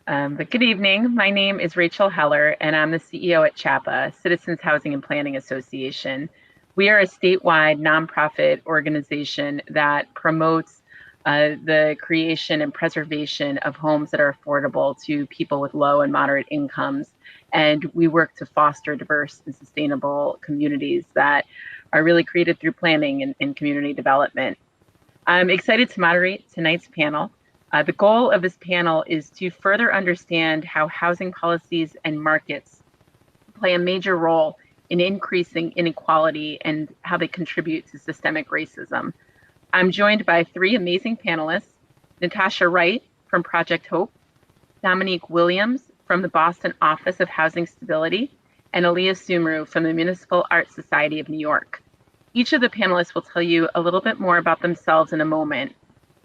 But good evening. My name is Rachel Heller, and I'm the CEO at CHAPA, Citizens Housing and Planning Association. We are a statewide nonprofit organization that promotes the creation and preservation of homes that are affordable to people with low and moderate incomes. And we work to foster diverse and sustainable communities that are really created through planning and community development. I'm excited to moderate tonight's panel. The goal of this panel is to further understand how housing policies and markets play a major role in increasing inequality and how they contribute to systemic racism. I'm joined by three amazing panelists: Natasha Wright from Project Hope, Dominique Williams from the Boston Office of Housing Stability, and Aaliyah Sumru from the Municipal Art Society of New York. Each of the panelists will tell you a little bit more about themselves in a moment.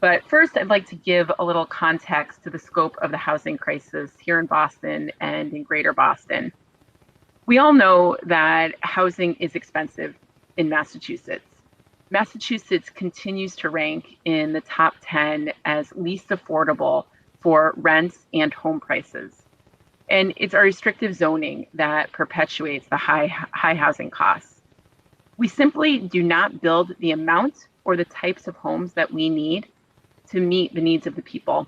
But first, I'd like to give a little context to the scope of the housing crisis here in Boston and in Greater Boston. We all know that housing is expensive in Massachusetts. Massachusetts continues to rank in the top 10 as least affordable for rents and home prices. And it's our restrictive zoning that perpetuates the high housing costs. We simply do not build the amount or the types of homes that we need to meet the needs of the people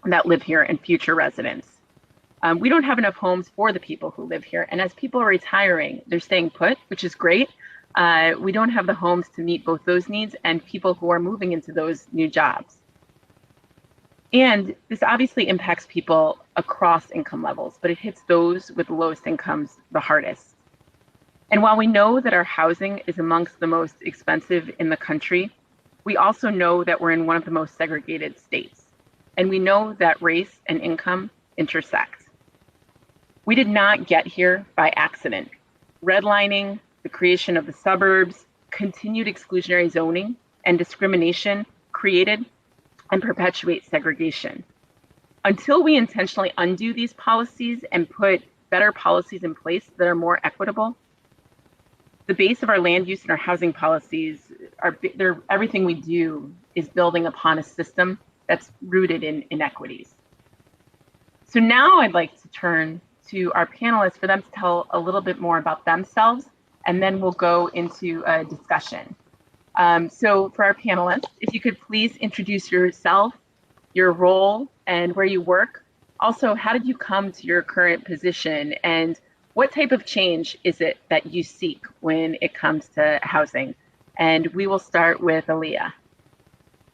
that live here and future residents. We don't have enough homes for the people who live here. And as people are retiring, they're staying put, which is great. We don't have the homes to meet both those needs and people who are moving into those new jobs. And this obviously impacts people across income levels, but it hits those with the lowest incomes the hardest. And while we know that our housing is amongst the most expensive in the country, we also know that we're in one of the most segregated states. And we know that race and income intersect. We did not get here by accident. Redlining, the creation of the suburbs, continued exclusionary zoning, and discrimination created and perpetuate segregation. Until we intentionally undo these policies and put better policies in place that are more equitable, the base of our land use and our housing policies everything we do is building upon a system that's rooted in inequities. So now I'd like to turn to our panelists for them to tell a little bit more about themselves, and then we'll go into a discussion. So for our panelists, if you could please introduce yourself, your role, and where you work. Also, how did you come to your current position, and what type of change is it that you seek when it comes to housing? And we will start with Aaliyah.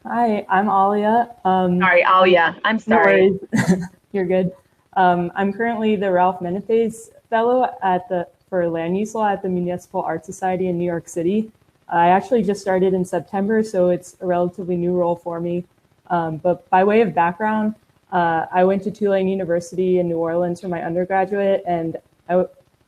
Hi, I'm Alia. Sorry, Alia. I'm sorry. No worries. You're good. I'm currently the Ralph Menefe's Fellow for Land Use Law at the Municipal Art Society in New York City. I actually just started in September, so it's a relatively new role for me. But by way of background, I went to Tulane University in New Orleans for my undergraduate, and I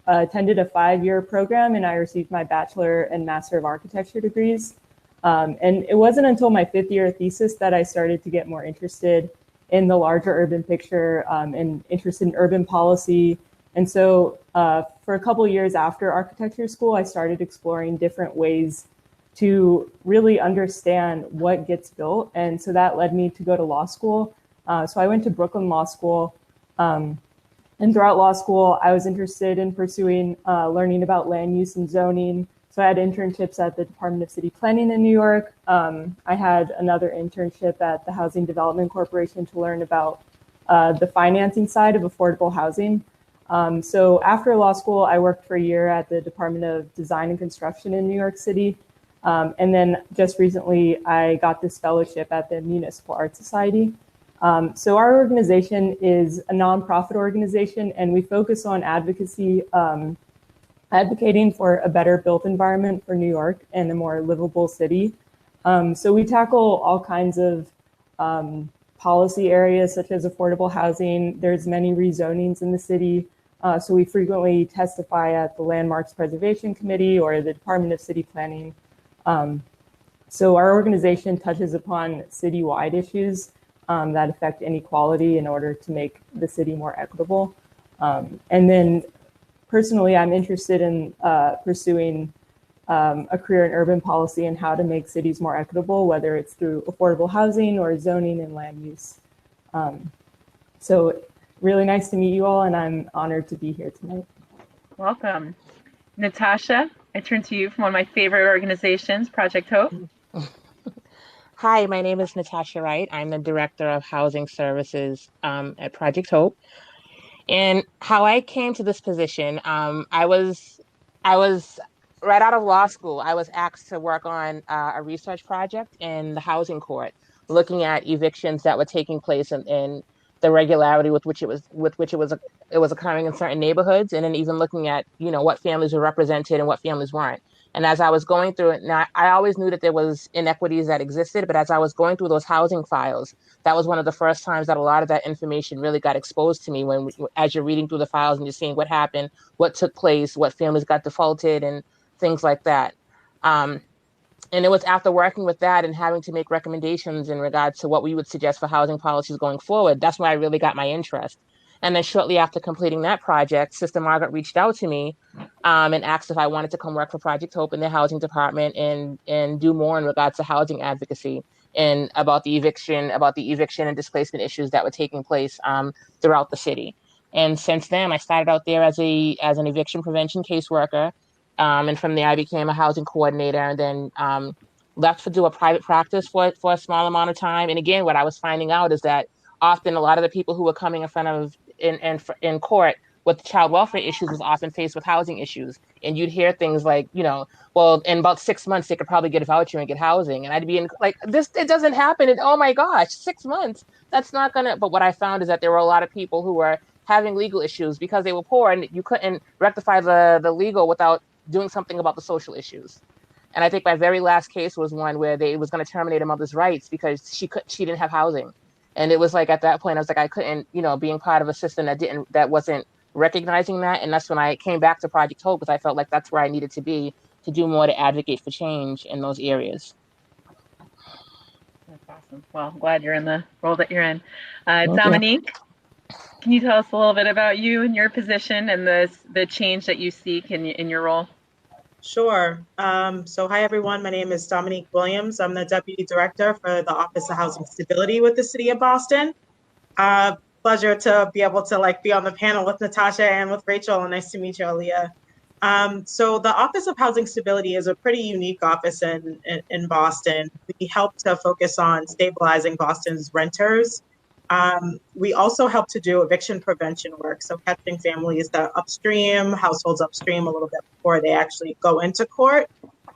attended a 5-year program, and I received my Bachelor and Master of Architecture degrees. And it wasn't until my 5th year thesis that I started to get more interested in the larger urban picture and interested in urban policy. And so for a couple of years after architecture school, I started exploring different ways to really understand what gets built. And so that led me to go to law school. So I went to Brooklyn Law School. And throughout law school, I was interested in pursuing learning about land use and zoning. So I had internships at the Department of City Planning in New York. I had another internship at the Housing Development Corporation to learn about the financing side of affordable housing. So after law school, I worked for a year at the Department of Design and Construction in New York City. And then just recently, I got this fellowship at the Municipal Art Society. So our organization is a nonprofit organization, and we focus on advocacy, advocating for a better built environment for New York and a more livable city. So we tackle all kinds of policy areas such as affordable housing. There's many rezonings in the city. So we frequently testify at the Landmarks Preservation Committee or the Department of City Planning. So our organization touches upon citywide issues that affect inequality in order to make the city more equitable. And then personally, I'm interested in pursuing a career in urban policy and how to make cities more equitable, whether it's through affordable housing or zoning and land use. So really nice to meet you all, and I'm honored to be here tonight. Welcome. Natasha, I turn to you from one of my favorite organizations, Project Hope. Hi, my name is Natasha Wright. I'm the Director of Housing Services at Project Hope. And how I came to this position, I was right out of law school. I was asked to work on a research project in the housing court, looking at evictions that were taking place in the regularity with which it was occurring in certain neighborhoods, and then even looking at what families were represented and what families weren't. And as I was going through it, now I always knew that there was inequities that existed, but as I was going through those housing files, that was one of the first times that a lot of that information really got exposed to me when as you're reading through the files and you're seeing what happened, what took place, what families got defaulted, and things like that. Um, and it was after working with that and having to make recommendations in regards to what we would suggest for housing policies going forward, that's why I really got my interest. And then shortly after completing that project, Sister Margaret reached out to me and asked if I wanted to come work for Project Hope in the housing department and do more in regards to housing advocacy and about the eviction and displacement issues that were taking place throughout the city. And since then, I started out there as an eviction prevention caseworker, and from there, I became a housing coordinator, and then left to do a private practice for a small amount of time. And again, what I was finding out is that often a lot of the people who were coming in front of in court with child welfare issues was often faced with housing issues. And you'd hear things like, well, in about 6 months, they could probably get a voucher and get housing. And I'd be in like, this, it doesn't happen. And oh my gosh, 6 months, that's not gonna. But what I found is that there were a lot of people who were having legal issues because they were poor and you couldn't rectify the legal without doing something about the social issues. And I think my very last case was one where they was going to terminate a mother's rights because she didn't have housing. And it was like at that point I was like I couldn't, being part of a system that wasn't recognizing that. And that's when I came back to Project Hope because I felt like that's where I needed to be to do more to advocate for change in those areas. That's awesome. Well, I'm glad you're in the role that you're in. Thank you. Dominique, can you tell us a little bit about you and your position and the change that you seek in your role? Sure. So hi, everyone. My name is Dominique Williams. I'm the Deputy Director for the Office of Housing Stability with the City of Boston. Pleasure to be able to be on the panel with Natasha and with Rachel. And nice to meet you, Aaliyah. So the Office of Housing Stability is a pretty unique office in Boston. We help to focus on stabilizing Boston's renters. We also help to do eviction prevention work, so catching families that households upstream a little bit before they actually go into court.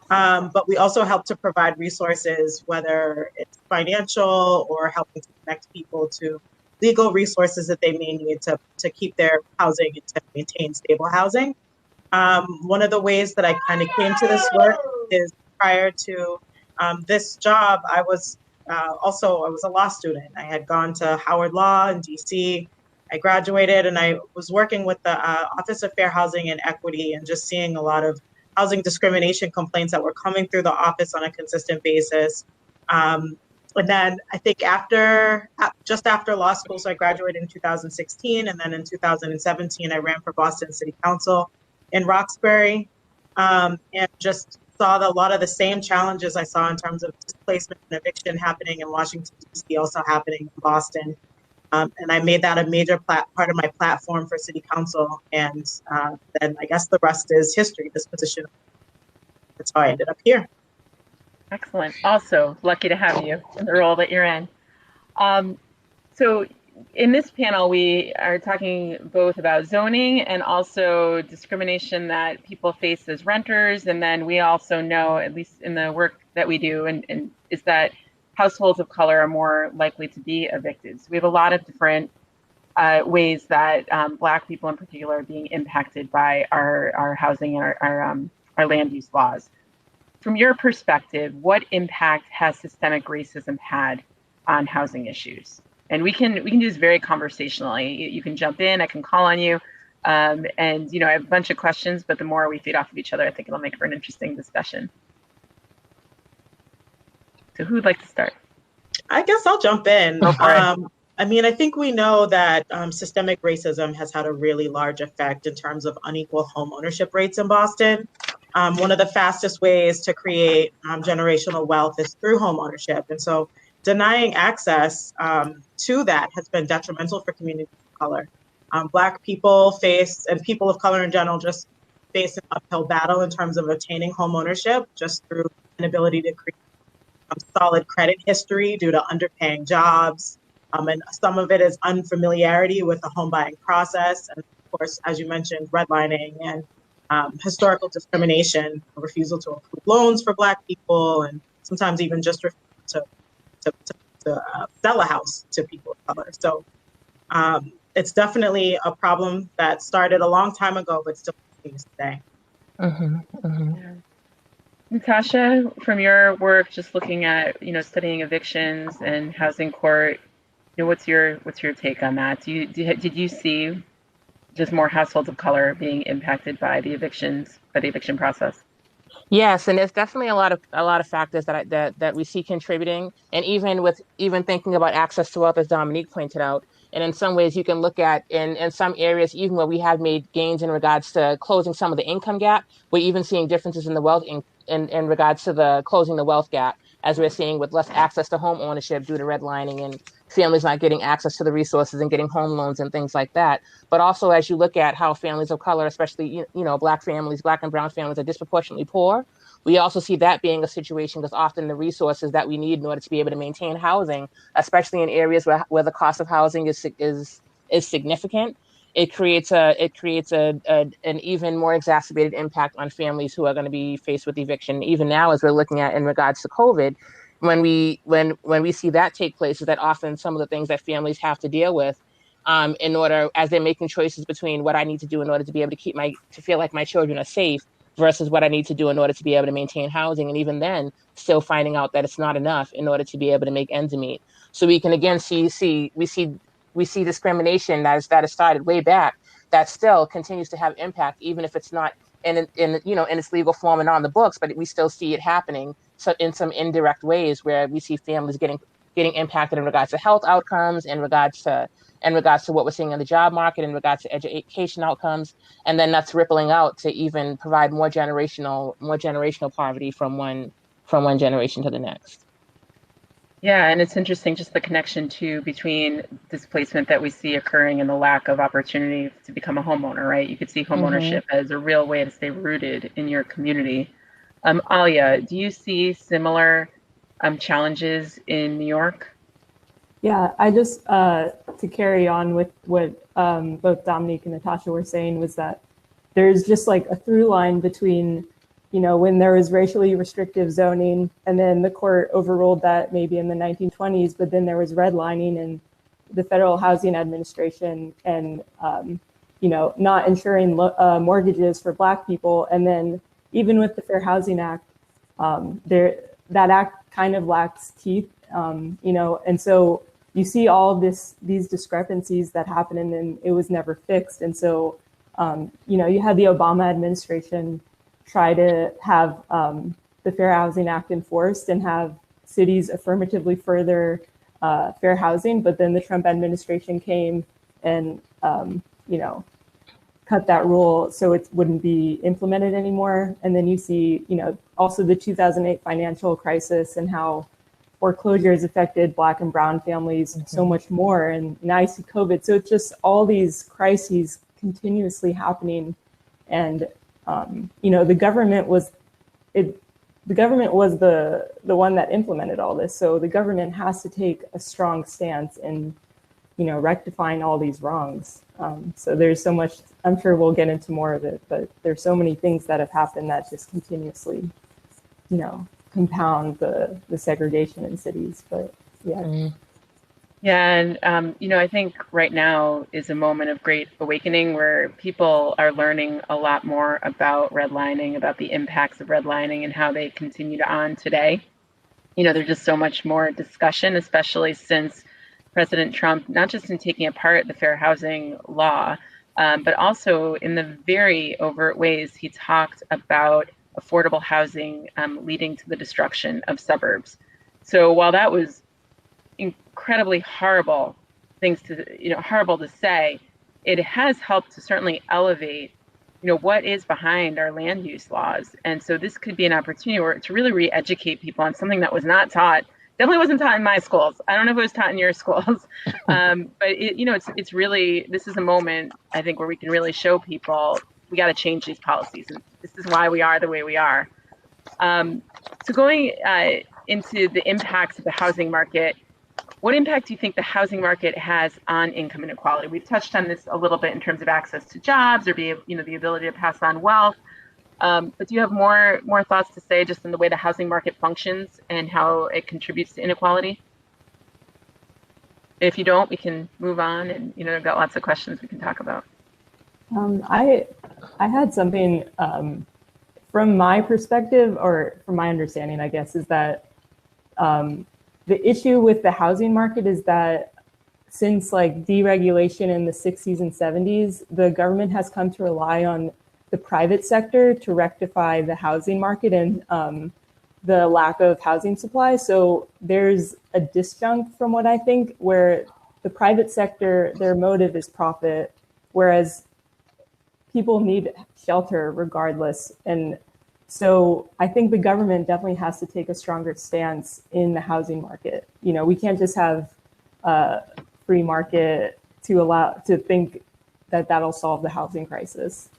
But we also help to provide resources, whether it's financial or helping to connect people to legal resources that they may need to keep their housing and to maintain stable housing. One of the ways that I kind of came to this work is prior to this job, I was a law student. I had gone to Howard Law in DC. I graduated and I was working with the Office of Fair Housing and Equity and just seeing a lot of housing discrimination complaints that were coming through the office on a consistent basis. And then I think just after law school, so I graduated in 2016, and then in 2017, I ran for Boston City Council in Roxbury, and just saw a lot of the same challenges I saw in terms of displacement and eviction happening in Washington, D.C., also happening in Boston. And I made that a major part of my platform for City Council. And then I guess the rest is history, this position. That's how I ended up here. Excellent. Also, lucky to have you in the role that you're in. So in this panel, we are talking both about zoning and also discrimination that people face as renters. And then we also know, at least in the work that we do, and is that households of color are more likely to be evicted. So we have a lot of different ways that Black people in particular are being impacted by our housing and our land use laws. From your perspective, what impact has systemic racism had on housing issues? And we can do this very conversationally. You can jump in, I can call on you. And I have a bunch of questions, but the more we feed off of each other, I think it'll make for an interesting discussion. So who would like to start? I guess I'll jump in. Go for it. I think we know that systemic racism has had a really large effect in terms of unequal home ownership rates in Boston. One of the fastest ways to create generational wealth is through home ownership. And so denying access to that has been detrimental for communities of color. Black people face, and people of color in general, just face an uphill battle in terms of obtaining home ownership just through inability to create solid credit history due to underpaying jobs. And some of it is unfamiliarity with the home buying process. And of course, as you mentioned, redlining and historical discrimination, refusal to approve loans for Black people, and sometimes even just refusal to sell a house to people of color. So it's definitely a problem that started a long time ago, but still continues today. Yeah. Natasha, from your work, just looking at studying evictions and housing court, what's your take on that? Did you see just more households of color being impacted by the eviction process? Yes, and there's definitely a lot of factors that we see contributing, and even thinking about access to wealth, as Dominique pointed out, and in some ways you can look at in some areas even where we have made gains in regards to closing some of the income gap, we're even seeing differences in the wealth in regards to the closing the wealth gap, as we're seeing with less access to home ownership due to redlining and families not getting access to the resources and getting home loans and things like that. But also as you look at how families of color, especially Black families, Black and brown families, are disproportionately poor, we also see that being a situation because often the resources that we need in order to be able to maintain housing, especially in areas where the cost of housing is significant, an even more exacerbated impact on families who are going to be faced with eviction. Even now, as we're looking at in regards to COVID, when we see that take place, is that often some of the things that families have to deal with in order, as they're making choices between what I need to do in order to be able to feel like my children are safe versus what I need to do in order to be able to maintain housing. And even then, still finding out that it's not enough in order to be able to make ends meet. So we can again we see discrimination that has started way back that still continues to have impact, even if it's not in its legal form and on the books, but we still see it happening. So in some indirect ways where we see families getting impacted in regards to health outcomes, in regards to what we're seeing in the job market, in regards to education outcomes, and then that's rippling out to even provide more generational poverty from one generation to the next. Yeah, and it's interesting just the connection too between displacement that we see occurring and the lack of opportunity to become a homeowner, right? You could see homeownership as a real way to stay rooted in your community. Alia, do you see similar challenges in New York? Yeah, I just, to carry on with what both Dominique and Natasha were saying, was that there's just like a through line between, when there was racially restrictive zoning and then the court overruled that maybe in the 1920s, but then there was redlining and the Federal Housing Administration and, not insuring mortgages for Black people. And then even with the Fair Housing Act, that act kind of lacks teeth, and so you see all these discrepancies that happen, and then it was never fixed. And so, you had the Obama administration try to have the Fair Housing Act enforced and have cities affirmatively further fair housing, but then the Trump administration came and, cut that rule so it wouldn't be implemented anymore. And then you see, also the 2008 financial crisis and how foreclosures affected Black and brown families so much more. And now you see COVID. So it's just all these crises continuously happening. And, the government was the one that implemented all this. So the government has to take a strong stance in, rectifying all these wrongs. So there's so much, I'm sure we'll get into more of it, but there's so many things that have happened that just continuously, compound the segregation in cities. But yeah. Yeah, and I think right now is a moment of great awakening where people are learning a lot more about redlining, about the impacts of redlining and how they continue on today. There's just so much more discussion, especially since President Trump, not just in taking apart the fair housing law, but also in the very overt ways he talked about affordable housing leading to the destruction of suburbs. So while that was incredibly horrible to say, it has helped to certainly elevate, what is behind our land use laws. And so this could be an opportunity to really re-educate people on something that was not taught Definitely wasn't taught in my schools. I don't know if it was taught in your schools, but it's really, this is a moment I think where we can really show people we got to change these policies, and this is why we are the way we are. So going into the impacts of the housing market, what impact do you think the housing market has on income inequality? We've touched on this a little bit in terms of access to jobs or the ability to pass on wealth. But do you have more thoughts to say just in the way the housing market functions and how it contributes to inequality? If you don't, we can move on, and I've got lots of questions we can talk about. I had something from my perspective, or from my understanding, I guess, is that the issue with the housing market is that since like deregulation in the 60s and 70s, the government has come to rely on the private sector to rectify the housing market and the lack of housing supply. So there's a disjunct from what I think, where the private sector, their motive is profit, whereas people need shelter regardless. And so I think the government definitely has to take a stronger stance in the housing market. We can't just have a free market to think that that'll solve the housing crisis.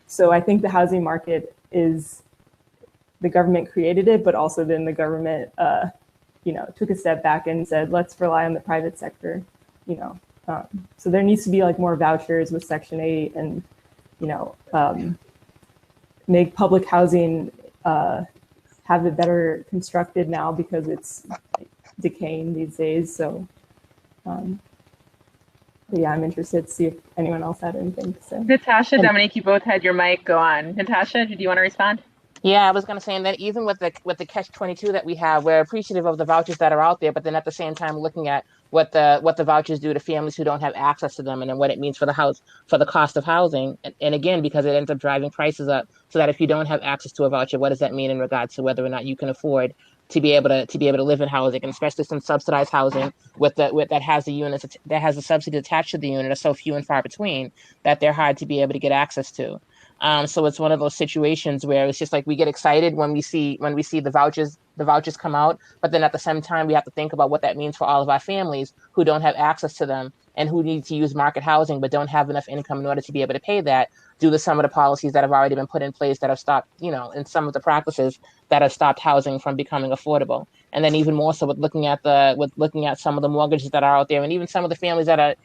So I think the housing market is, the government created it, but also then the government, took a step back and said, let's rely on the private sector, So there needs to be like more vouchers with Section 8 and, make public housing have it better constructed now because it's decaying these days. So yeah, I'm interested to see if anyone else had anything to say. Natasha, Dominique, you both had your mic go on. Natasha, do you want to respond? Yeah, I was going to say that even with the catch-22 that we have, we're appreciative of the vouchers that are out there, but then at the same time looking at what the vouchers do to families who don't have access to them, and then what it means for the cost of housing. And again, because it ends up driving prices up, so that if you don't have access to a voucher, what does that mean in regards to whether or not you can afford to be able to live in housing, and especially some subsidized housing that has the units that has the subsidy attached to the unit are so few and far between that they're hard to be able to get access to. So it's one of those situations where it's just like we get excited when we see the vouchers come out, but then at the same time we have to think about what that means for all of our families who don't have access to them and who need to use market housing but don't have enough income in order to be able to pay that due to some of the policies that have already been put in place that have stopped, and some of the practices that have stopped housing from becoming affordable. And then even more so with looking at some of the mortgages that are out there, and even some of the families that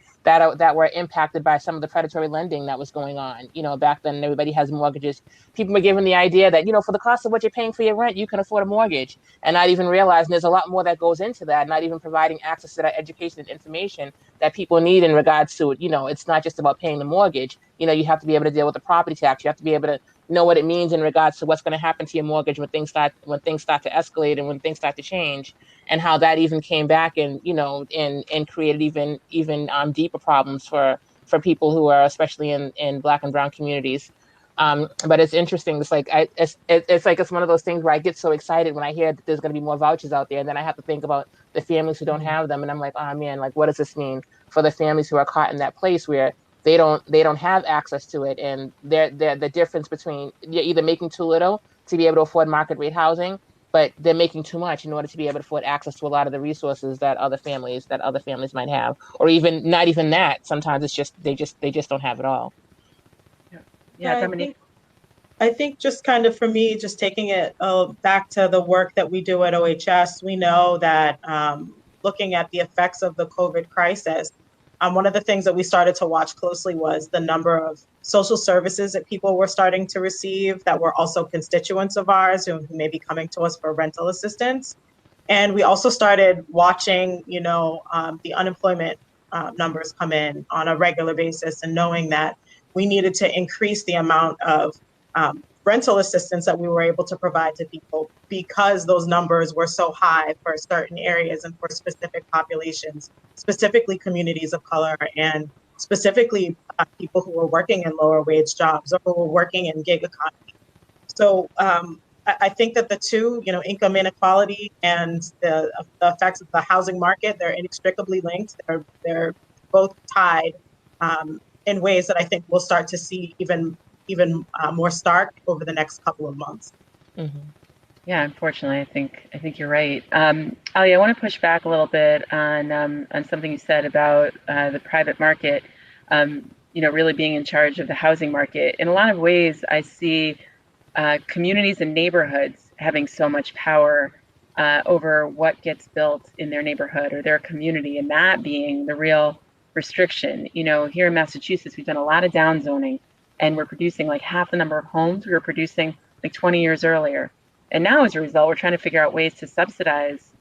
were impacted by some of the predatory lending that was going on. Back then everybody has mortgages. People were given the idea that, for the cost of what you're paying for your rent, you can afford a mortgage, and not even realizing there's a lot more that goes into that, not even providing access to that education and information that people need in regards to it. It's not just about paying the mortgage. You have to be able to deal with the property tax. You have to be able to know what it means in regards to what's going to happen to your mortgage when things start to escalate and when things start to change, and how that even came back and and created even deeper problems for people who are especially in Black and brown communities. But it's interesting. It's like it's one of those things where I get so excited when I hear that there's going to be more vouchers out there, and then I have to think about the families who don't have them, and I'm like, oh man, like what does this mean for the families who are caught in that place where they don't have access to it, and they're the difference between you're either making too little to be able to afford market rate housing, but they're making too much in order to be able to afford access to a lot of the resources that other families might have, or even not even that. Sometimes it's just they just don't have it all. Yeah, Dominique. I think just kind of for me, just taking it back to the work that we do at OHS, we know that looking at the effects of the COVID crisis, one of the things that we started to watch closely was the number of social services that people were starting to receive that were also constituents of ours who may be coming to us for rental assistance. And we also started watching, the unemployment numbers come in on a regular basis, and knowing that we needed to increase the amount of rental assistance that we were able to provide to people because those numbers were so high for certain areas and for specific populations, specifically communities of color, and specifically people who were working in lower wage jobs or who were working in gig economy. So I think that the two, income inequality and the effects of the housing market, they're inextricably linked. They're both tied in ways that I think we'll start to see even more stark over the next couple of months. Mm-hmm. Yeah, unfortunately, I think you're right. Ali, I want to push back a little bit on something you said about the private market. Really being in charge of the housing market. In a lot of ways, I see communities and neighborhoods having so much power over what gets built in their neighborhood or their community, and that being the real restriction. Here in Massachusetts, we've done a lot of downzoning, and we're producing like half the number of homes we were producing like 20 years earlier. And now, as a result, we're trying to figure out ways to subsidize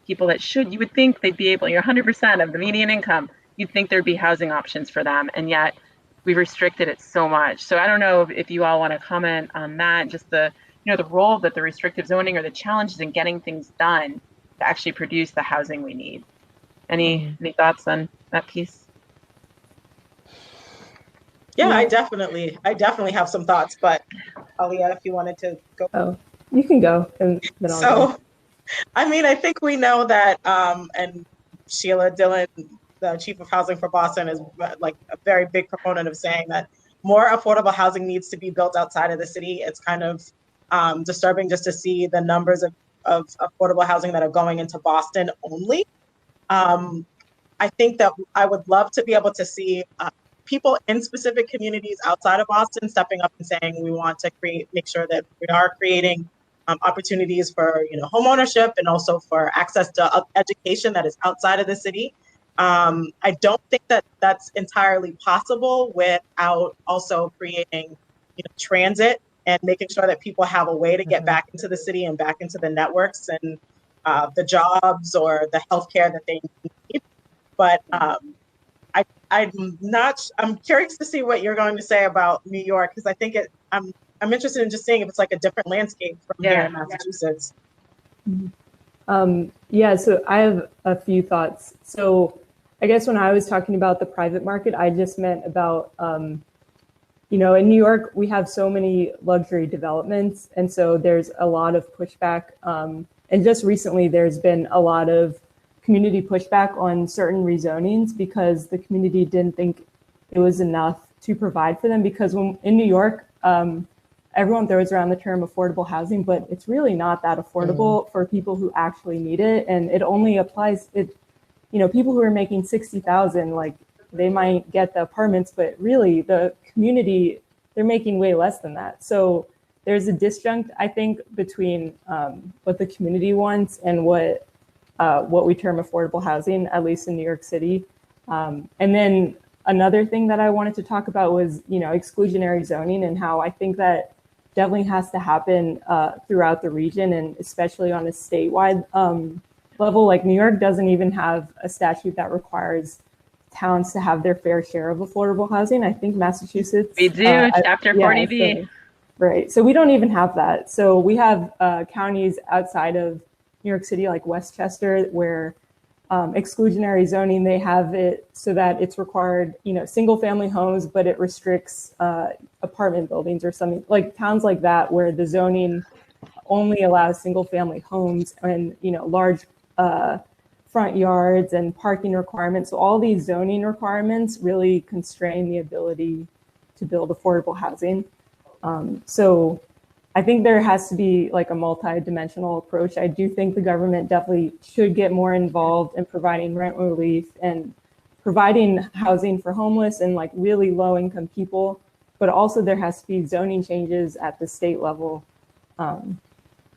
people that should. You would think they'd be able, 100% of the median income, you'd think there'd be housing options for them, and yet we've restricted it so much. So I don't know if you all want to comment on that, just the role that the restrictive zoning or the challenges in getting things done to actually produce the housing we need. Any thoughts on that piece? Yeah, I definitely have some thoughts, but Alia, if you wanted to go. Oh, you can go, and then I'll go. I mean, I think we know that, and Sheila Dillon, the chief of housing for Boston, is like a very big proponent of saying that more affordable housing needs to be built outside of the city. It's kind of disturbing just to see the numbers of affordable housing that are going into Boston only. I think that I would love to be able to see people in specific communities outside of Boston stepping up and saying we want to make sure that we are creating opportunities for home ownership and also for access to education that is outside of the city. I don't think that that's entirely possible without also creating transit and making sure that people have a way to get back into the city and back into the networks and the jobs or the healthcare that they need. But I'm curious to see what you're going to say about New York, because I think I'm interested in just seeing if it's like a different landscape from here in Massachusetts. Yeah, so I have a few thoughts. So I guess when I was talking about the private market, I just meant about, in New York, we have so many luxury developments. And so there's a lot of pushback. And just recently, there's been a lot of community pushback on certain rezonings because the community didn't think it was enough to provide for them. Because in New York, everyone throws around the term affordable housing, but it's really not that affordable for people who actually need it. And it only applies, people who are making $60,000, like they might get the apartments, but really the community, they're making way less than that. So there's a disjunct, I think, between what the community wants and what we term affordable housing, at least in New York City. And then another thing that I wanted to talk about was, exclusionary zoning and how I think that definitely has to happen throughout the region, and especially on a statewide level. Like New York doesn't even have a statute that requires towns to have their fair share of affordable housing. I think Massachusetts. We do, Chapter 40B. Right. So we don't even have that. So we have counties outside of New York City, like Westchester, where exclusionary zoning, they have it so that it's required, single family homes, but it restricts apartment buildings or something, like towns like that, where the zoning only allows single family homes and, large front yards and parking requirements. So all these zoning requirements really constrain the ability to build affordable housing. So I think there has to be like a multi-dimensional approach. I do think the government definitely should get more involved in providing rent relief and providing housing for homeless and like really low income people, but also there has to be zoning changes at the state level.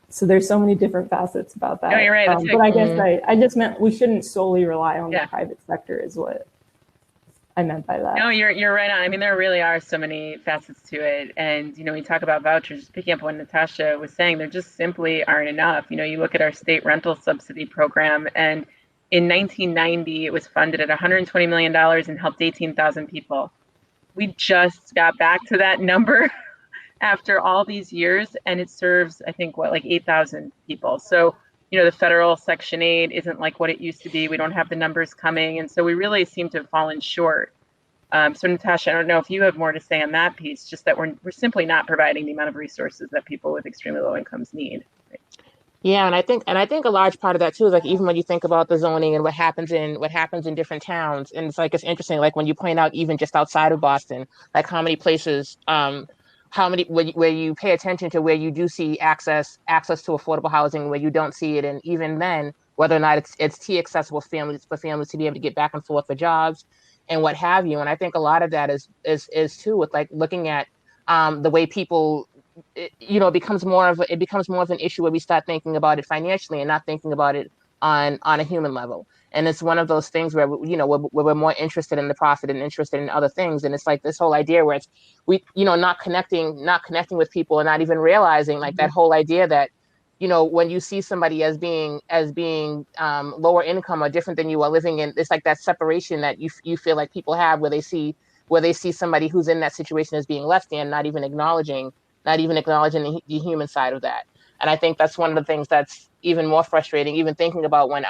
So there's so many different facets about that. No, you're right. But I guess I just meant we shouldn't solely rely on the private sector is what I meant by that. No, you're right on. I mean, there really are so many facets to it. And, we talk about vouchers, just picking up what Natasha was saying, there just simply aren't enough. You look at our state rental subsidy program, and in 1990, it was funded at $120 million and helped 18,000 people. We just got back to that number after all these years, and it serves, I think, like 8,000 people. So, the federal Section 8 isn't like what it used to be. We don't have the numbers coming. And so we really seem to have fallen short. So Natasha, I don't know if you have more to say on that piece, just that we're simply not providing the amount of resources that people with extremely low incomes need. Yeah, and I think a large part of that too is like even when you think about the zoning and what happens in different towns, and it's interesting, like when you point out even just outside of Boston, like how many places where you pay attention to where you do see access to affordable housing, where you don't see it, and even then, whether or not it's T accessible for families to be able to get back and forth for jobs and what have you. And I think a lot of that is too with like looking at the way people, it becomes more of an issue where we start thinking about it financially and not thinking about it on a human level. And it's one of those things where we're more interested in the profit and interested in other things. And it's like this whole idea where it's not connecting with people and not even realizing like that whole idea that when you see somebody as being lower income or different than you are living in, it's like that separation that you feel like people have where they see somebody who's in that situation as being less than, not even acknowledging the human side of that. And I think that's one of the things that's even more frustrating, even thinking about when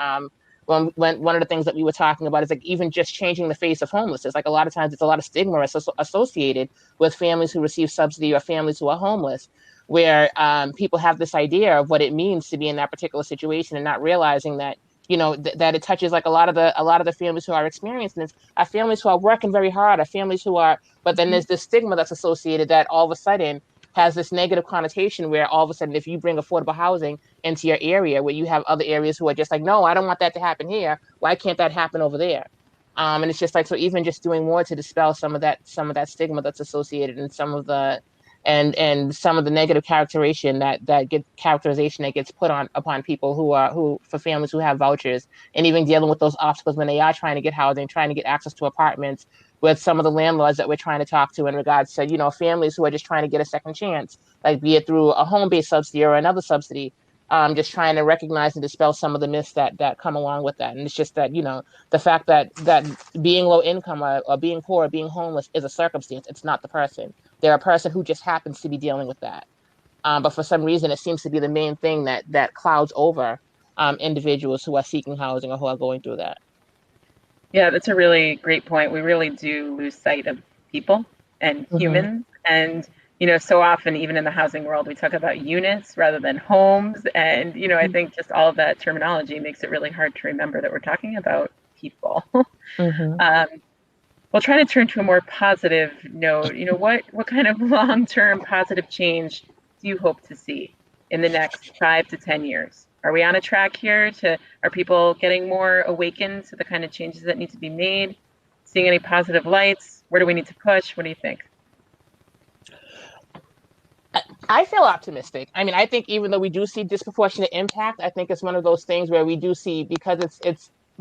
one of the things that we were talking about is like even just changing the face of homelessness. Like a lot of times it's a lot of stigma associated with families who receive subsidy or families who are homeless, where people have this idea of what it means to be in that particular situation and not realizing that that it touches like a lot of the families who are experiencing this are families who are working very hard, are families who are, but then there's this stigma that's associated that all of a sudden has this negative connotation where all of a sudden if you bring affordable housing into your area where you have other areas who are just like, no, I don't want that to happen here, why can't that happen over there? And it's just like, so even just doing more to dispel some of that stigma that's associated and some of the negative characterization that gets put upon people who for families who have vouchers, and even dealing with those obstacles when they are trying to get housing, trying to get access to apartments, with some of the landlords that we're trying to talk to in regards to families who are just trying to get a second chance, like be it through a home-based subsidy or another subsidy. Just trying to recognize and dispel some of the myths that come along with that. And it's just that the fact that being low income or being poor or being homeless is a circumstance, it's not the person. They're a person who just happens to be dealing with that. But for some reason, it seems to be the main thing that clouds over individuals who are seeking housing or who are going through that. Yeah, that's a really great point. We really do lose sight of people and humans. And, so often, even in the housing world, we talk about units rather than homes. And, I think just all of that terminology makes it really hard to remember that we're talking about people. We'll try to turn to a more positive note. What kind of long-term positive change do you hope to see in the next 5 to 10 years? Are we on a track here are people getting more awakened to the kind of changes that need to be made? Seeing any positive lights? Where do we need to push? What do you think? I feel optimistic. I mean, I think even though we do see disproportionate impact, I think it's one of those things where we do see, because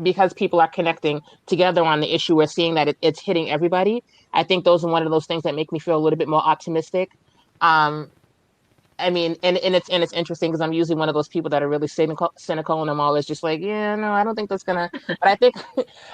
because people are connecting together on the issue, we're seeing that it's hitting everybody. I think those are one of those things that make me feel a little bit more optimistic. I mean, and it's interesting because I'm usually one of those people that are really cynical, and I'm always just like, yeah, no, I don't think that's gonna. But I think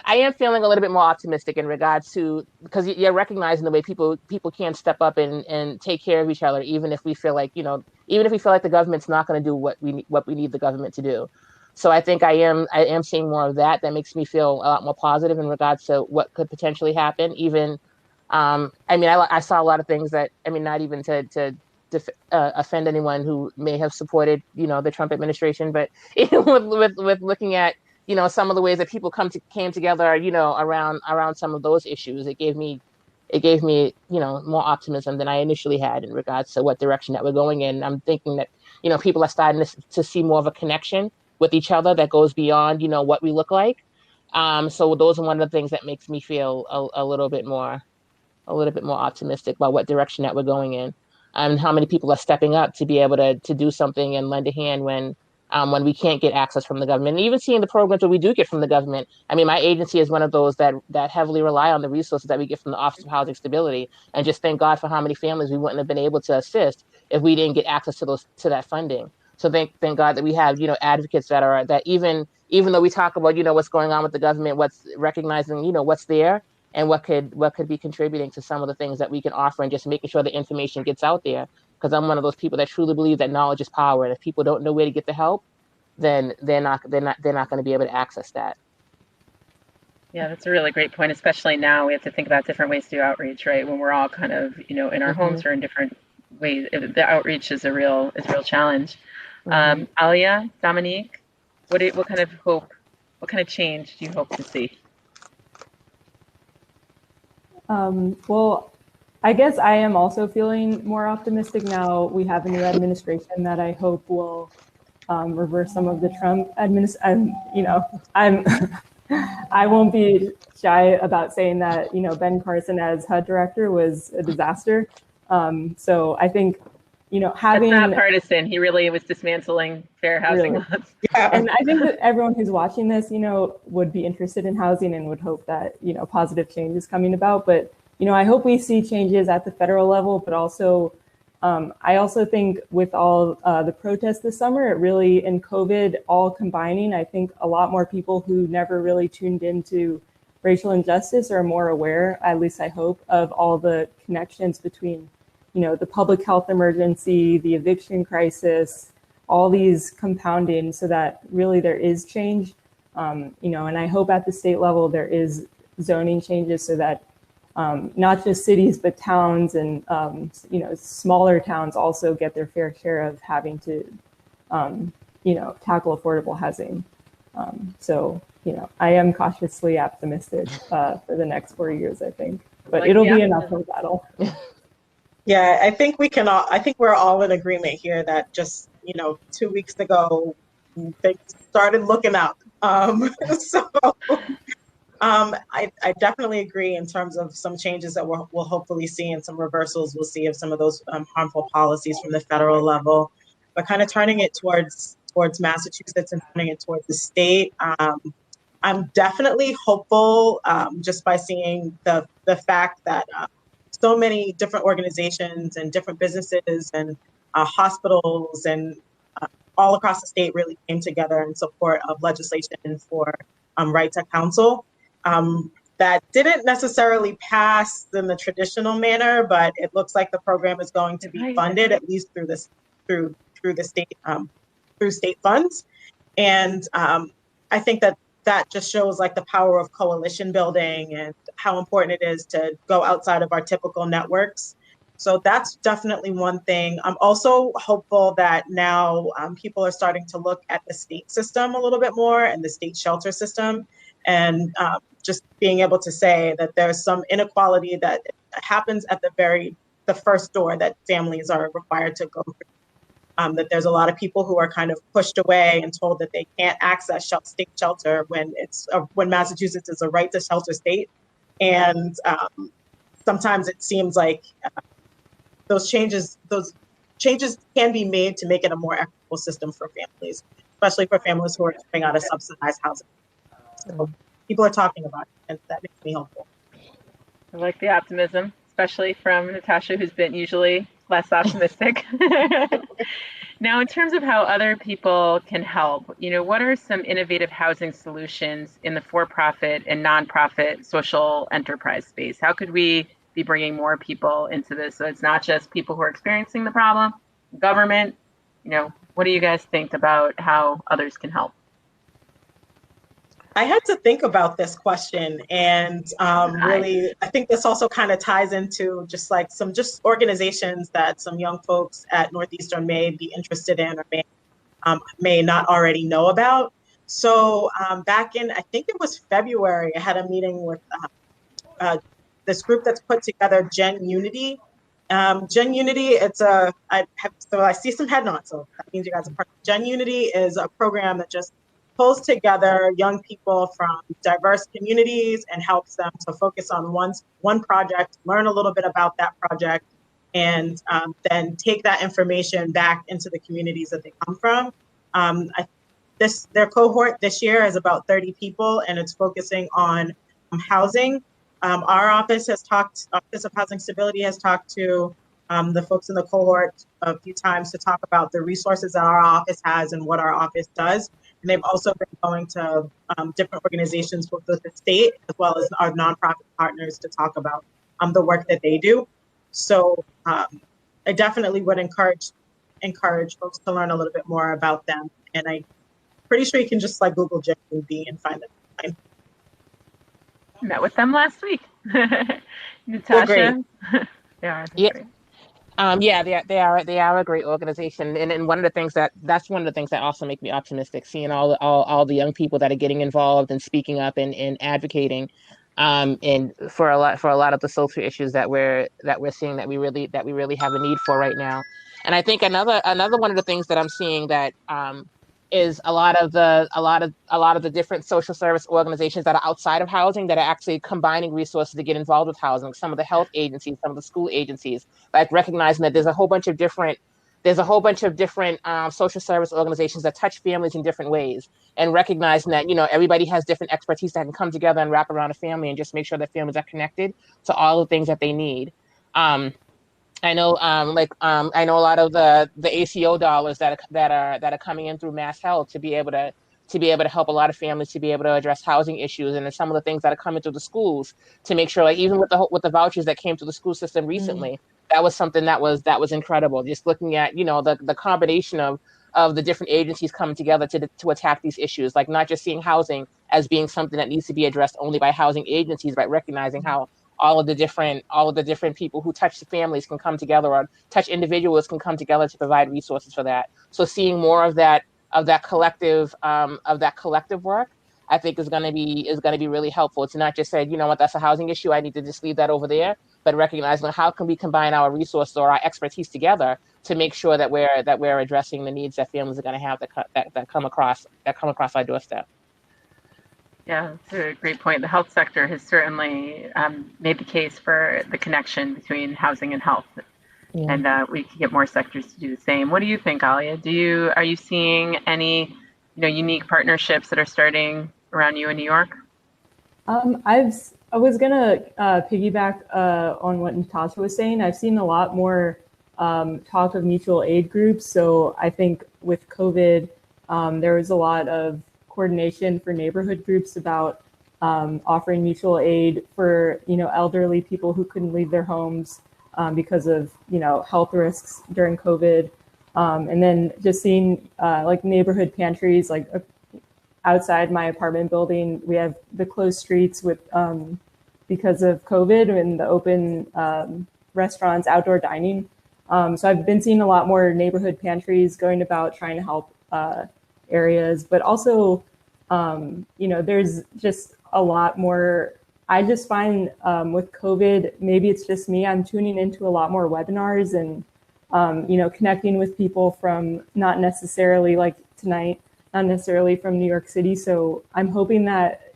I am feeling a little bit more optimistic in regards to, because you're recognizing the way people can step up and take care of each other, even if we feel like the government's not going to do what we need the government to do. So I think I am seeing more of that. That makes me feel a lot more positive in regards to what could potentially happen. Even, I mean, I saw a lot of things that, I mean, not even to offend anyone who may have supported, the Trump administration, but with looking at, some of the ways that people came together, around some of those issues, it gave me, more optimism than I initially had in regards to what direction that we're going in. I'm thinking that, people are starting to see more of a connection with each other that goes beyond, what we look like. So those are one of the things that makes me feel a little bit more optimistic about what direction that we're going in, and how many people are stepping up to be able to do something and lend a hand when we can't get access from the government. And even seeing the programs that we do get from the government. I mean, my agency is one of those that heavily rely on the resources that we get from the Office of Housing Stability, and just thank God for how many families we wouldn't have been able to assist if we didn't get access to that funding. So thank God that we have, advocates that even though we talk about, what's going on with the government, what's recognizing, what's there, and what could be contributing to some of the things that we can offer, and just making sure the information gets out there. Because I'm one of those people that truly believe that knowledge is power, and if people don't know where to get the help, then they're not going to be able to access that. Yeah, that's a really great point. Especially now, we have to think about different ways to do outreach, right? When we're all kind of, in our homes or in different ways, the outreach is a real challenge. Alia, Dominique, what kind of change do you hope to see? Well, I guess I am also feeling more optimistic now. We have a new administration that I hope will reverse some of the Trump administration. I'm I won't be shy about saying that Ben Carson as HUD director was a disaster. So I think That's not having partisan. He really was dismantling fair housing really, laws. Yeah. and I think that everyone who's watching this, would be interested in housing and would hope that positive change is coming about. But I hope we see changes at the federal level, but also I also think with all the protests this summer, it really, and COVID all combining, I think a lot more people who never really tuned into racial injustice are more aware, at least I hope, of all the connections between, the public health emergency, the eviction crisis, all these compounding so that really there is change. And I hope at the state level there is zoning changes so that not just cities, but towns and smaller towns also get their fair share of having to tackle affordable housing. So I am cautiously optimistic for the next 4 years, I think, but it'll be an uphill battle. Yeah, I think we're all in agreement here that just 2 weeks ago things started looking up. So I definitely agree in terms of some changes that we'll hopefully see and some reversals we'll see of some of those harmful policies from the federal level, but kind of turning it towards Massachusetts and turning it towards the state. I'm definitely hopeful just by seeing the fact that so many different organizations and different businesses and hospitals and all across the state really came together in support of legislation for right to counsel. That didn't necessarily pass in the traditional manner, but it looks like the program is going to be funded at least through the state through state funds, and I think that just shows like the power of coalition building and how important it is to go outside of our typical networks. So that's definitely one thing. I'm also hopeful that now people are starting to look at the state system a little bit more and the state shelter system, and just being able to say that there's some inequality that happens at the first door that families are required to go through. That there's a lot of people who are kind of pushed away and told that they can't access state shelter when Massachusetts is a right to shelter state, and sometimes it seems like those changes can be made to make it a more equitable system for families, especially for families who are coming out of subsidized housing. So people are talking about it, and that makes me hopeful. I like the optimism, especially from Natasha, who's been usually less optimistic. Now, in terms of how other people can help, what are some innovative housing solutions in the for-profit and nonprofit social enterprise space? How could we be bringing more people into this so it's not just people who are experiencing the problem, government? What do you guys think about how others can help? I had to think about this question, and really, I think this also kind of ties into just like some organizations that some young folks at Northeastern may be interested in or may not already know about. So back in, I think it was February, I had a meeting with this group that's put together Gen Unity. Gen Unity, so I see some head nods, so that means you guys are part of it. Gen Unity is a program that just pulls together young people from diverse communities and helps them to focus on one project, learn a little bit about that project, and then take that information back into the communities that they come from. Their cohort this year is about 30 people, and it's focusing on housing. Our Office of Housing Stability has talked to the folks in the cohort a few times to talk about the resources that our office has and what our office does. And they've also been going to different organizations with the state as well as our nonprofit partners to talk about the work that they do. So I definitely would encourage folks to learn a little bit more about them. And I'm pretty sure you can just like Google JMB and find them. Met with them last week. Natasha. Yeah, they are a great organization, and one of the things that's one of the things that also make me optimistic, seeing all the young people that are getting involved and speaking up and advocating. and for a lot of the social issues that we're seeing that we really have a need for right now. And I think another one of the things that I'm seeing that is a lot of the different social service organizations that are outside of housing that are actually combining resources to get involved with housing. Some of the health agencies, some of the school agencies, like recognizing that there's a whole bunch of different social service organizations that touch families in different ways, and recognizing that everybody has different expertise that can come together and wrap around a family and just make sure that families are connected to all the things that they need. Um, I know, I know a lot of the ACO dollars that are coming in through Mass Health to be able to help a lot of families to be able to address housing issues, and then some of the things that are coming through the schools to make sure, like even with the vouchers that came through the school system recently, that was something that was incredible. Just looking at the combination of the different agencies coming together to attack these issues, like not just seeing housing as being something that needs to be addressed only by housing agencies, but recognizing how all of the different people who touch the families can come together, or touch individuals can come together to provide resources for that. So seeing more of that collective work, I think is going to be really helpful. It's not just said, you know what, that's a housing issue, I need to just leave that over there, but recognizing how can we combine our resources or our expertise together to make sure that we're addressing the needs that families are going to have that come across our doorstep. Yeah, that's a great point. The health sector has certainly made the case for the connection between housing and health, and we can get more sectors to do the same. What do you think, Alia? Are you seeing any unique partnerships that are starting around you in New York? I was gonna piggyback on what Natasha was saying. I've seen a lot more talk of mutual aid groups. So I think with COVID, there was a lot of coordination for neighborhood groups about offering mutual aid for elderly people who couldn't leave their homes because of health risks during COVID, and then just seeing like neighborhood pantries, like outside my apartment building, we have the closed streets with because of COVID, and the open restaurants, outdoor dining. So I've been seeing a lot more neighborhood pantries going about trying to help areas, but also, there's just a lot more. I just find with COVID, maybe it's just me, I'm tuning into a lot more webinars and, connecting with people from not necessarily like tonight, not necessarily from New York City. So I'm hoping that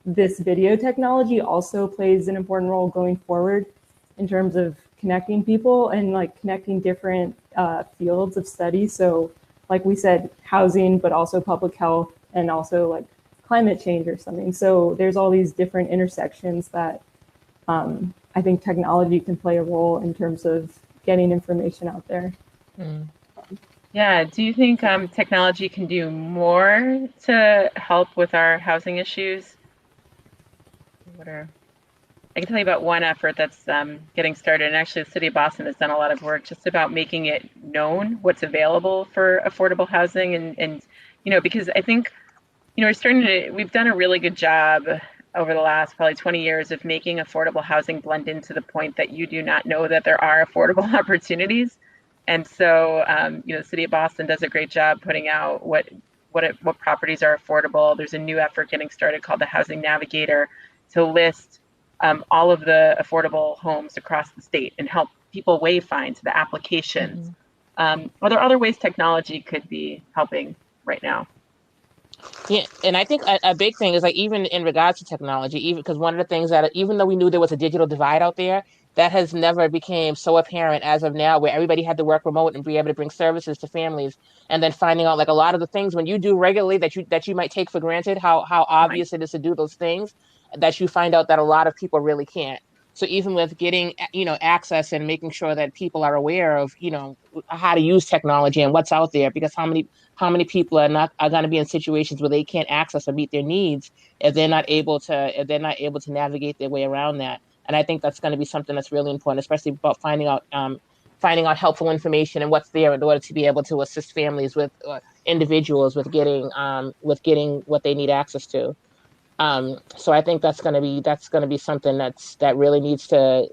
this video technology also plays an important role going forward in terms of connecting people and like connecting different fields of study. So like we said, housing, but also public health, and also like climate change or something. So there's all these different intersections that I think technology can play a role in terms of getting information out there. Yeah, do you think technology can do more to help with our housing issues? I can tell you about one effort that's getting started, and actually the city of Boston has done a lot of work just about making it known what's available for affordable housing, and because I think we've done a really good job over the last probably 20 years of making affordable housing blend into the point that you do not know that there are affordable opportunities. And so, the city of Boston does a great job putting out what properties are affordable. There's a new effort getting started called the Housing Navigator to list all of the affordable homes across the state and help people wayfind the applications. Are there other ways technology could be helping right now? Yeah, and I think a big thing is like even in regards to technology, even because one of the things that even though we knew there was a digital divide out there, that has never became so apparent as of now, where everybody had to work remote and be able to bring services to families, and then finding out like a lot of the things when you do regularly that you might take for granted, how obvious it is to do those things, that you find out that a lot of people really can't. So even with getting access and making sure that people are aware of how to use technology and what's out there, because how many people are going to be in situations where they can't access or meet their needs if they're not able to navigate their way around that. And I think that's going to be something that's really important, especially about finding out helpful information and what's there in order to be able to assist families with individuals with getting what they need access to. So I think that's going to be something that really needs to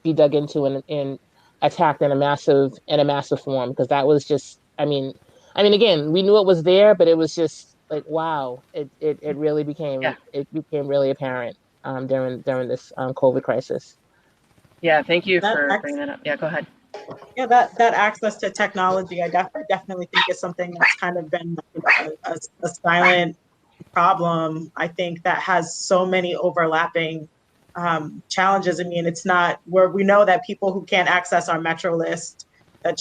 be dug into and attacked in a massive form, because that was just, I mean, again, we knew it was there, but it was just like, wow, it really Yeah. became really apparent during this COVID crisis. Yeah. Thank you That for ac- bringing that up. Yeah. Go ahead. yeah, that access to technology, I definitely think is something that's kind of been a silent problem. I think that has so many overlapping challenges. I mean, it's not where we know that people who can't access our Metro list that